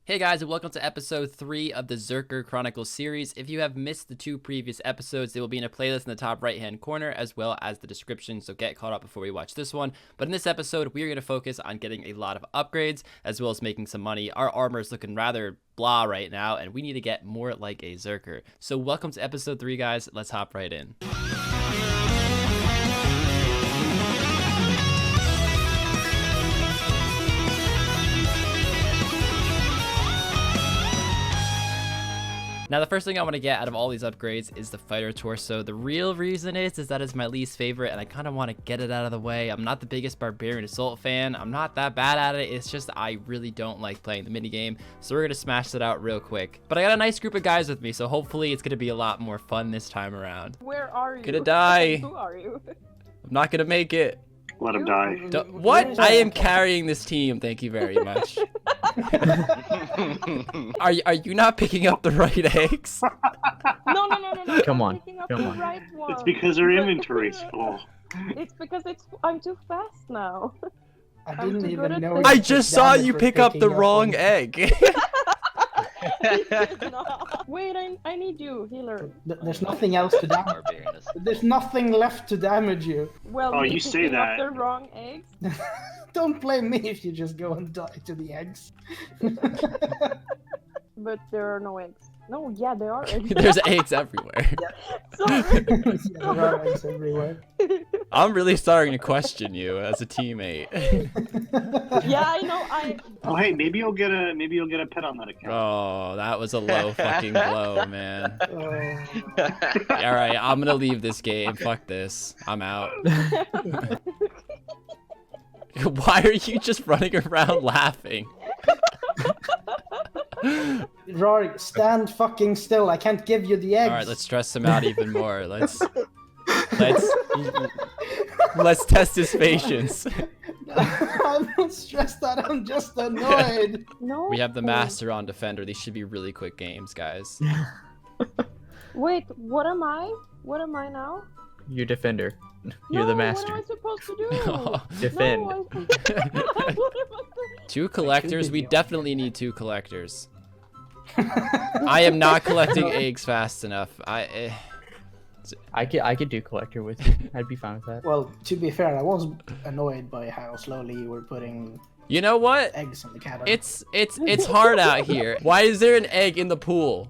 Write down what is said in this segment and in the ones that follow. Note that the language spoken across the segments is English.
Hey guys, and welcome to episode 3 of the Zerker Chronicles series. If you have missed the 2 previous episodes, they will be in a playlist in the top right hand corner as well as the description, so get caught up before we watch this one. But in this episode, we are going to focus on getting a lot of upgrades as well as making some money. Our armor is looking rather blah right now, and we need to get more like a Zerker. So welcome to episode 3, guys. Let's hop right in. Now, the first thing I want to get out of all these upgrades is the fighter torso. The real reason is that it's my least favorite, and I kind of want to get it out of the way. I'm not the biggest barbarian assault fan. I'm not that bad at it. It's just I really don't like playing the minigame, so we're going to smash that out real quick. But I got a nice group of guys with me, so hopefully it's going to be a lot more fun this time around. Where are you? Gonna die. Who are you? I'm not going to make it. Let him die. What? I am carrying this team. Thank you very much. Are you not picking up the right eggs? No. Come I'm on, picking up come the on. right one. It's because our inventory's full. It's because I'm too fast now. I I'm didn't too even good at know. picking- I you just took saw damage you for pick up the picking wrong them. egg. Wait, I need you, healer. There's nothing else to damage. There's nothing left to damage you. Well, Oh, me you say picking up that. the wrong eggs. Don't blame me if you just go and die to the eggs. But there are no eggs. No, yeah, there are eggs. There's eggs everywhere. Sorry. Yeah, there are eggs everywhere. I'm really starting to question you as a teammate. Yeah, I know. Oh hey, maybe you'll get a pet on that account. Oh, that was a low fucking blow, man. Oh. Alright, I'm gonna leave this game. Fuck this. I'm out. Why are you just running around laughing? Rarg, stand fucking still. I can't give you the eggs. Alright, let's stress him out even more. Let's test his patience. I'm not stressed out. I'm just annoyed. No. We have the master on defender. These should be really quick games, guys. Wait, what am I? What am I now? You're defender. You're No, the master. What am I supposed to do? Defend. No, what am I supposed 2 collectors? We the definitely need 2 collectors. I am not collecting eggs fast enough. I could do collector with you. I'd be fine with that. Well, to be fair, I was annoyed by how slowly you were putting You know what? eggs in the cabin. It's hard out here. Why is there an egg in the pool?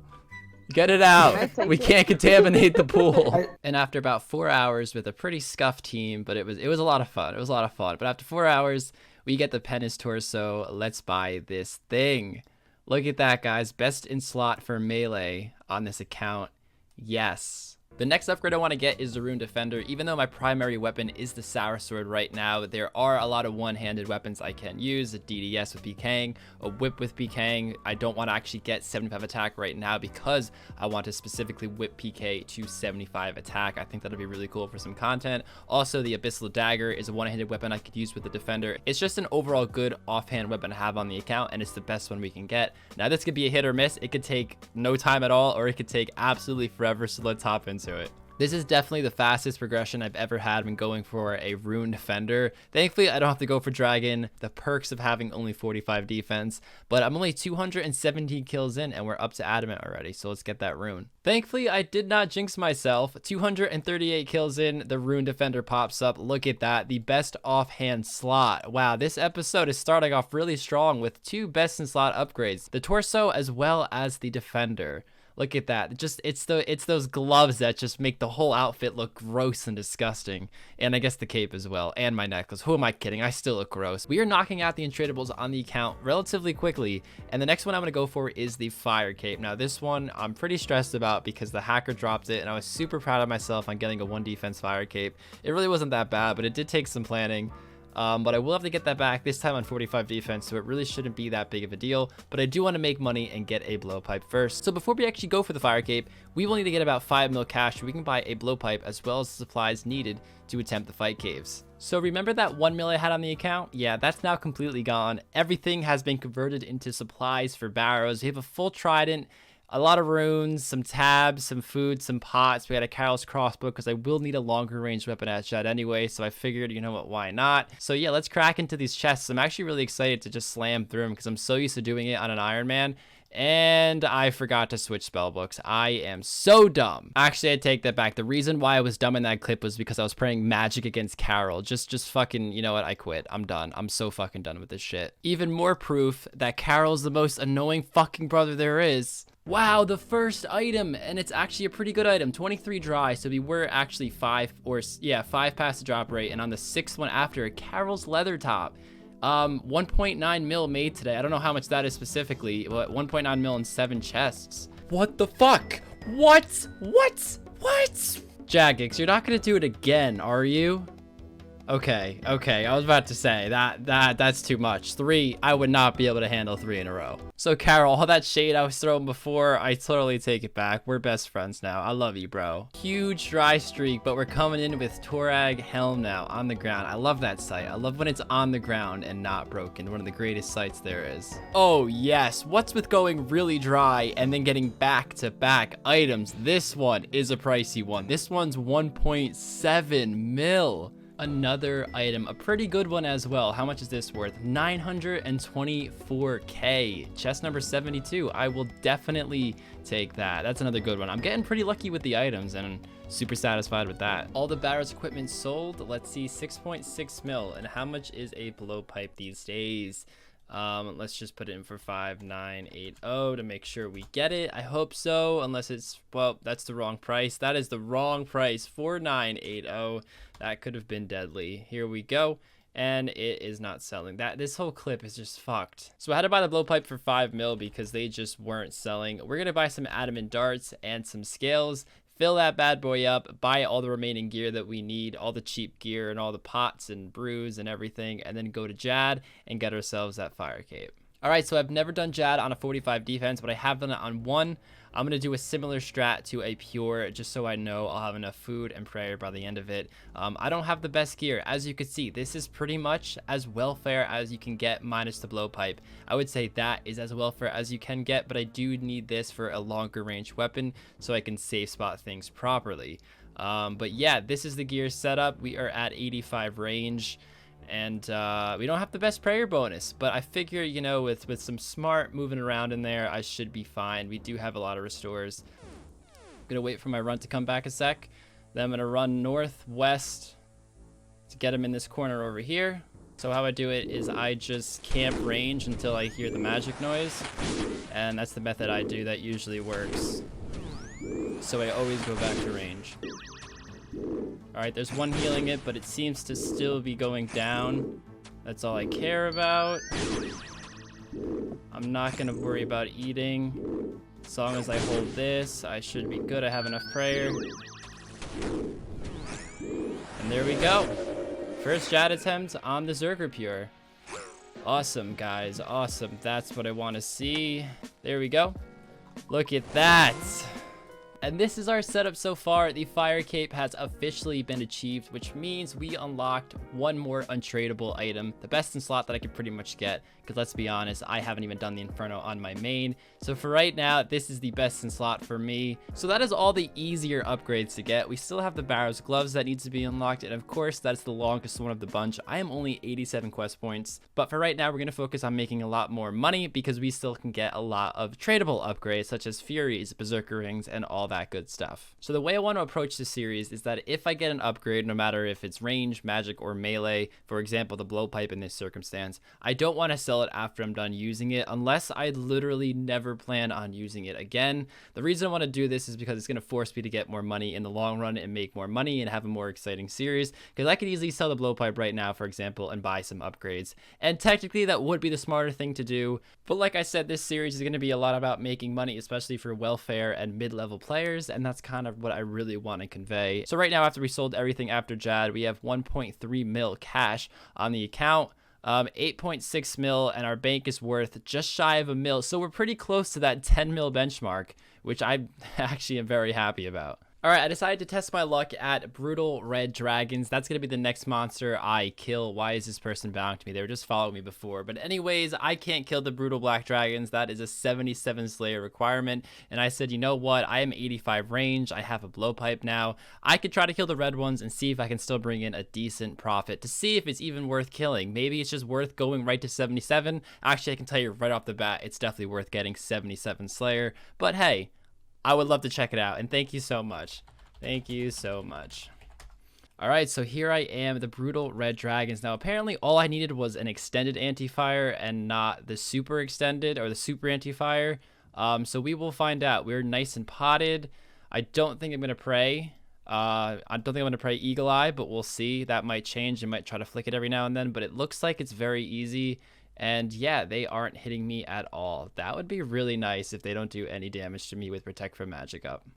Get it out. We can't contaminate the pool. And after about 4 hours with a pretty scuffed team, but it was a lot of fun. It was a lot of fun. But after 4 hours, we get the penis torso. Let's buy this thing. Look at that, guys. Best in slot for melee on this account. Yes. The next upgrade I want to get is the Rune Defender. Even though my primary weapon is the Sour Sword right now, there are a lot of one-handed weapons I can use. A DDS with PKing, a whip with PKing. I don't want to actually get 75 attack right now because I want to specifically whip PK to 75 attack. I think that'll be really cool for some content. Also, the Abyssal Dagger is a one-handed weapon I could use with the Defender. It's just an overall good offhand weapon to have on the account, and it's the best one we can get. Now, this could be a hit or miss. It could take no time at all, or it could take absolutely forever, so let's hop into it. This is definitely the fastest progression I've ever had when going for a Rune Defender. Thankfully, I don't have to go for Dragon, the perks of having only 45 defense, but I'm only 217 kills in and we're up to Adamant already, so let's get that Rune. Thankfully, I did not jinx myself. 238 kills in, the Rune Defender pops up. Look at that, the best offhand slot. Wow, this episode is starting off really strong with 2 best in slot upgrades, the torso as well as the Defender. Look at that. Just it's those gloves that just make the whole outfit look gross and disgusting. And I guess the cape as well. And my necklace. Who am I kidding? I still look gross. We are knocking out the untradables on the account relatively quickly. And the next one I'm going to go for is the fire cape. Now this one I'm pretty stressed about because the hacker dropped it. And I was super proud of myself on getting a 1 defense fire cape. It really wasn't that bad, but it did take some planning. But I will have to get that back this time on 45 defense, so it really shouldn't be that big of a deal. But I do want to make money and get a blowpipe first. So before we actually go for the fire cape, we will need to get about 5 mil cash so we can buy a blowpipe as well as the supplies needed to attempt the fight caves. So remember that 1 mil I had on the account? Yeah, that's now completely gone. Everything has been converted into supplies for barrows. We have a full trident. A lot of runes, some tabs, some food, some pots. We got a Carol's crossbow because I will need a longer range weapon at Jed anyway. So I figured, you know what, why not? So yeah, let's crack into these chests. I'm actually really excited to just slam through them because I'm so used to doing it on an Iron Man. And I forgot to switch spell books. I am so dumb. Actually, I take that back. The reason why I was dumb in that clip was because I was playing Magic against Carol. Just fucking, you know what? I quit. I'm done. I'm so fucking done with this shit. Even more proof that Carol's the most annoying fucking brother there is. Wow, the first item, and it's actually a pretty good item, 23 dry, so we were actually 5 past the drop rate, and on the 6th one after, Carol's leather top. 1.9 mil made today. I don't know how much that is specifically, but 1.9 mil in 7 chests. What the fuck? What? Jagex, you're not gonna do it again, are you? Okay, I was about to say that's too much. 3, I would not be able to handle 3 in a row. So Carol, all that shade I was throwing before, I totally take it back. We're best friends now. I love you, bro. Huge dry streak, but we're coming in with Torag Helm now on the ground. I love that sight. I love when it's on the ground and not broken. One of the greatest sights there is. Oh yes, what's with going really dry and then getting back-to-back items? This one is a pricey one. This one's 1.7 mil. Another item, a pretty good one as well. How much is this worth? 924k. Chest number 72. I will definitely take that. That's another good one. I'm getting pretty lucky with the items and super satisfied with that. All the Barrow's equipment sold. Let's see, 6.6 mil. And how much is a blowpipe these days? Let's just put it in for 5980 to make sure we get it. I hope so, unless it's, well, that's the wrong price. That is the wrong price. 4980. That could have been deadly. Here we go. And it is not selling. This whole clip is just fucked. So I had to buy the blowpipe for 5 mil because they just weren't selling. We're gonna buy some adamant darts and some scales. Fill that bad boy up, buy all the remaining gear that we need, all the cheap gear and all the pots and brews and everything, and then go to Jad and get ourselves that fire cape. All right, so I've never done Jad on a 45 defense, but I have done it on 1. I'm going to do a similar strat to a pure, just so I know I'll have enough food and prayer by the end of it. I don't have the best gear. As you can see, this is pretty much as welfare as you can get minus the blowpipe. I would say that is as welfare as you can get, but I do need this for a longer range weapon so I can safe spot things properly. But yeah, this is the gear setup. We are at 85 range. And we don't have the best prayer bonus, but I figure, you know, with some smart moving around in there, I should be fine. We do have a lot of restores. I'm gonna wait for my run to come back a sec. Then I'm gonna run northwest to get him in this corner over here. So how I do it is I just camp range until I hear the magic noise, and that's the method I do that usually works. So I always go back to range. Alright, there's one healing it, but it seems to still be going down. That's all I care about. I'm not gonna worry about eating. As long as I hold this, I should be good. I have enough prayer. And there we go. First Jad attempt on the Zerker Pure. Awesome, guys. Awesome. That's what I want to see. There we go. Look at that. And this is our setup so far. The fire cape has officially been achieved, which means we unlocked one more untradeable item, the best in slot that I could pretty much get, because let's be honest, I haven't even done the Inferno on my main. So for right now, this is the best in slot for me. So that is all the easier upgrades to get. We still have the Barrow's gloves that needs to be unlocked, and of course, that's the longest one of the bunch. I am only 87 quest points, but for right now, we're going to focus on making a lot more money because we still can get a lot of tradable upgrades, such as Furies, Berserker Rings, and all that good stuff. So the way I want to approach this series is that if I get an upgrade, no matter if it's range, magic, or melee, for example, the blowpipe in this circumstance, I don't want to sell it after I'm done using it unless I literally never plan on using it again. The reason I want to do this is because it's going to force me to get more money in the long run and make more money and have a more exciting series, because I could easily sell the blowpipe right now, for example, and buy some upgrades. And technically that would be the smarter thing to do, but like I said, this series is going to be a lot about making money, especially for welfare and mid-level players, and that's kind of what I really want to convey. So right now, after we sold everything after Jad, we have 1.3 mil cash on the account, 8.6 mil, and our bank is worth just shy of a mil. So we're pretty close to that 10 mil benchmark, which I actually am very happy about. All right, I decided to test my luck at Brutal Red Dragons. That's going to be the next monster I kill. Why is this person bowing to me? They were just following me before. But anyways, I can't kill the Brutal Black Dragons. That is a 77 Slayer requirement. And I said, you know what? I am 85 range. I have a blowpipe now. I could try to kill the red ones and see if I can still bring in a decent profit to see if it's even worth killing. Maybe it's just worth going right to 77. Actually, I can tell you right off the bat, it's definitely worth getting 77 Slayer. But hey, I would love to check it out, and thank you so much. Thank you so much. All right, so here I am, the Brutal Red Dragons. Now, apparently all I needed was an extended anti-fire and not the super extended or the super anti-fire. So we will find out. We're nice and potted. I don't think I'm going to pray. I don't think I'm going to pray Eagle Eye, but we'll see. That might change. I might try to flick it every now and then, but it looks like it's very easy. And yeah, they aren't hitting me at all. That would be really nice if they don't do any damage to me with Protect from Magic up.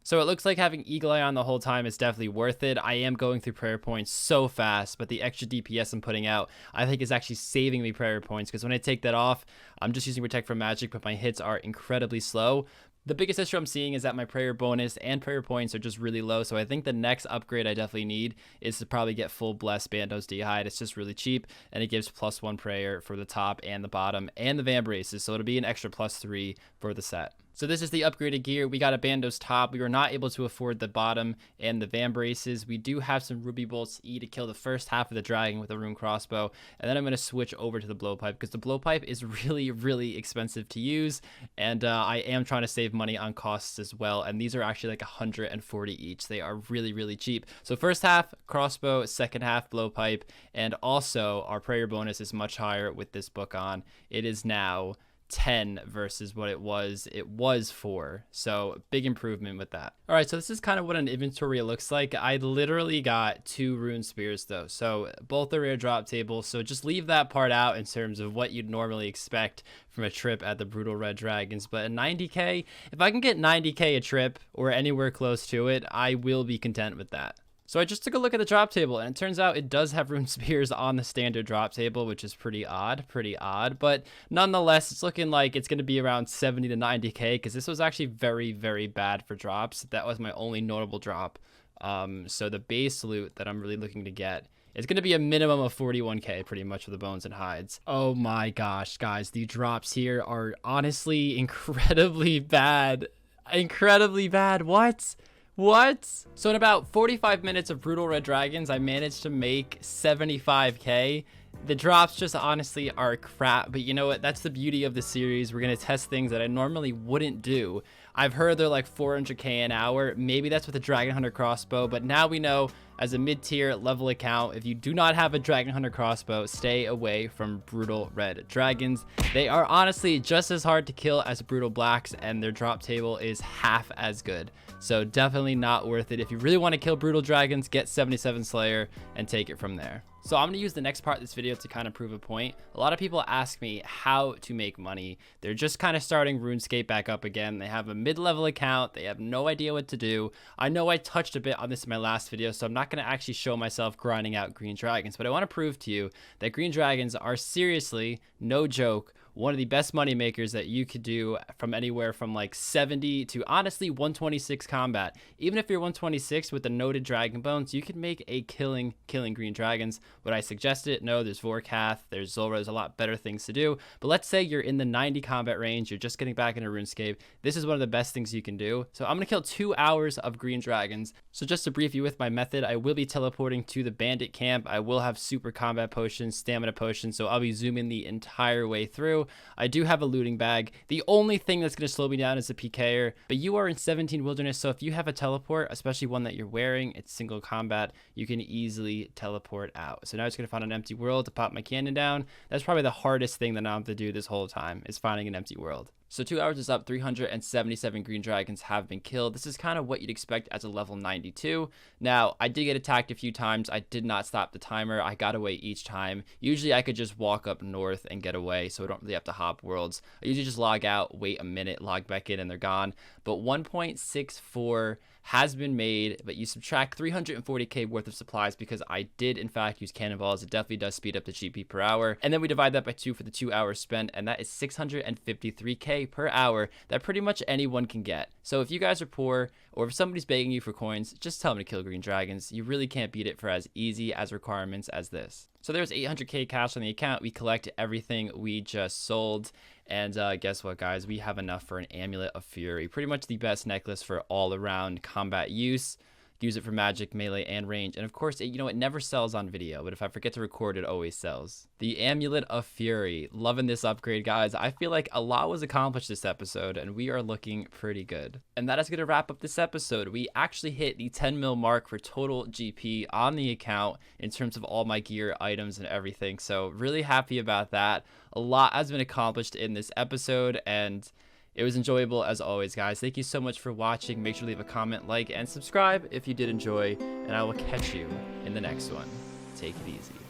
So it looks like having Eagle Eye on the whole time is definitely worth it. I am going through prayer points so fast, but the extra DPS I'm putting out, I think is actually saving me prayer points, because when I take that off, I'm just using Protect from Magic, but my hits are incredibly slow. The biggest issue I'm seeing is that my prayer bonus and prayer points are just really low, so I think the next upgrade I definitely need is to probably get full Blessed Bandos D'Hide. It's just really cheap, and it gives +1 prayer for the top and the bottom and the Van Braces, so it'll be an extra +3 for the set. So this is the upgraded gear. We got a Bandos top. We were not able to afford the bottom and the Van Braces. We do have some Ruby Bolts E to kill the first half of the dragon with a rune crossbow. And then I'm going to switch over to the blowpipe, because the blowpipe is really, really expensive to use. And I am trying to save money on costs as well. And these are actually like 140 each. They are really, really cheap. So first half crossbow, second half blowpipe. And also our prayer bonus is much higher with this book on. It is now 10 versus what it was 4, so big improvement with that. All right, so this is kind of what an inventory looks like. I literally got 2 rune spears though, so both are rare drop tables, so just leave that part out in terms of what you'd normally expect from a trip at the Brutal Red Dragons. But a 90k, if I can get 90k a trip or anywhere close to it, I will be content with that. So I just took a look at the drop table, and it turns out it does have rune spears on the standard drop table, which is pretty odd, but nonetheless, it's looking like it's going to be around 70 to 90k, because this was actually very, very bad for drops. That was my only notable drop. So the base loot that I'm really looking to get, it's going to be a minimum of 41k pretty much for the bones and hides. Oh my gosh, guys, the drops here are honestly incredibly bad. Incredibly bad. What? So in about 45 minutes of Brutal Red Dragons, I managed to make 75k. The drops just honestly are crap, but you know what? That's the beauty of the series. We're going to test things that I normally wouldn't do. I've heard they're like 400k an hour. Maybe that's with a Dragon Hunter crossbow, but now we know as a mid-tier level account, if you do not have a Dragon Hunter crossbow, stay away from Brutal Red Dragons. They are honestly just as hard to kill as Brutal Blacks, and their drop table is half as good. So definitely not worth it. If you really want to kill Brutal Dragons, get 77 Slayer and take it from there. So I'm going to use the next part of this video to kind of prove a point. A lot of people ask me how to make money. They're just kind of starting RuneScape back up again. They have a mid-level account. They have no idea what to do. I know I touched a bit on this in my last video, so I'm not going to actually show myself grinding out green dragons, but I want to prove to you that green dragons are seriously, no joke, one of the best money makers that you could do from anywhere from like 70 to honestly 126 combat. Even if you're 126 with the noted dragon bones, you could make a killing green dragons. Would I suggest it? No, there's Vorkath, there's Zulrah, there's a lot better things to do. But let's say you're in the 90 combat range, you're just getting back into RuneScape. This is one of the best things you can do. So I'm gonna kill 2 hours of green dragons. So just to brief you with my method, I will be teleporting to the bandit camp. I will have super combat potions, stamina potions, so I'll be zooming the entire way through. I do have a looting bag. The only thing that's going to slow me down is the PKer, but you are in 17 wilderness, so if you have a teleport, especially one that you're wearing, it's single combat, you can easily teleport out. So now I'm just going to find an empty world to pop my cannon down. That's probably the hardest thing that I have to do this whole time, is finding an empty world. So 2 hours is up, 377 green dragons have been killed. This is kind of what you'd expect as a level 92. Now, I did get attacked a few times. I did not stop the timer. I got away each time. Usually I could just walk up north and get away, so I don't really have to hop worlds. I usually just log out, wait a minute, log back in, and they're gone. But 1.64 has been made, but you subtract 340k worth of supplies because I did in fact use cannonballs. It definitely does speed up the GP per hour. And then we divide that by 2 for the 2 hours spent, and that is 653k per hour that pretty much anyone can get. So if you guys are poor, or if somebody's begging you for coins, just tell them to kill green dragons. You really can't beat it for as easy as requirements as this. So there's 800k cash on the account. We collect everything we just sold. And guess what, guys? We have enough for an Amulet of Fury. Pretty much the best necklace for all-around combat use. Use it for magic, melee, and range. And of course, it never sells on video, but if I forget to record, it always sells. The Amulet of Fury. Loving this upgrade, guys. I feel like a lot was accomplished this episode, and we are looking pretty good. And that is going to wrap up this episode. We actually hit the 10 mil mark for total GP on the account in terms of all my gear, items, and everything. So really happy about that. A lot has been accomplished in this episode, and it was enjoyable as always, guys. Thank you so much for watching. Make sure to leave a comment, like, and subscribe if you did enjoy, and I will catch you in the next one. Take it easy.